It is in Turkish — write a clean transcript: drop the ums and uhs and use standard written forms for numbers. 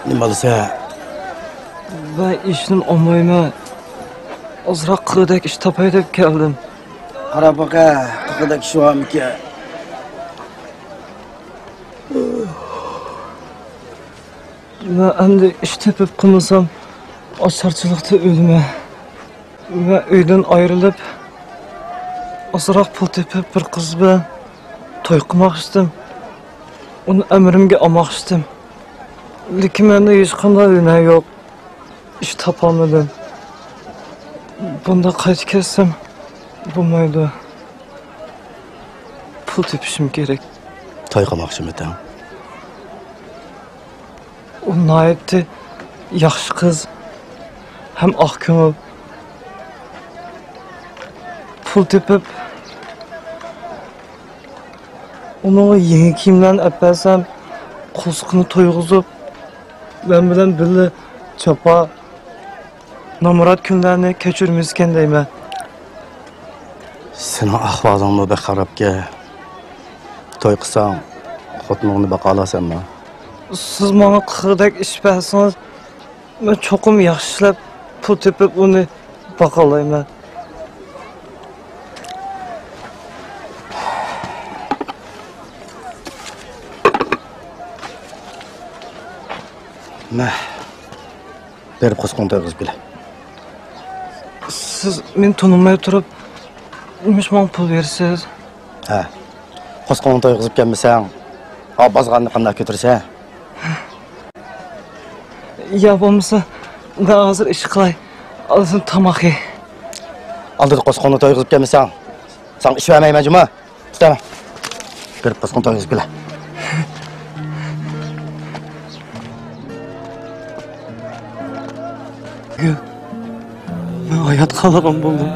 Nima bo'lsa? Ben işinin olmayma. Azrak kılıdak iş tapay deb geldim. Qara baqa, qıqıdak şu amki. Ben endi iş tepip kılmasam açarçılıkta ölüme. Ve öyden ayrılıp azrak pul tepip bir kız bilen toy qılmaq istim. Onu emrimge almaq istim. Lekin mende hiç qanday ünay yok. İş tapamadım. Bunda qayt kessem bulmaydı. Pul tepişim gerek. Toy qilmoqchimisan? O naipti, yaxşı kız. Hem ah kömür. Pul tepip onu yeni kiyimden öpersem kozukunu toyguzup ben bilen birli çapa namurat günlerini keçirmizken deymen. Sening ahvolingni bir qarabga to'y qilsam, xotiningni baqa olasanmi? Siz bana qıqırdak iş bersanız ben çokum yaxşı işlep pul tepip onu bakalayman. Meh. Berib qo'sqon to'y qilib bile. Siz men tanımaya oturup mishmon pul versiz. Ha. Qo'sqon to'y qilib kelmasang, ha bozg'anni qanday ko'tirsa? Ya bo'lmasa ben hazır iş qilay. Alsın tamaq ye. Aldida qo'sqonni to'y qilib kelmasang, sen ish vermayman juma. Tutaman. Berib qo'sqon to'y qilib bile. Gül. Ben hayat kalıbım buldum.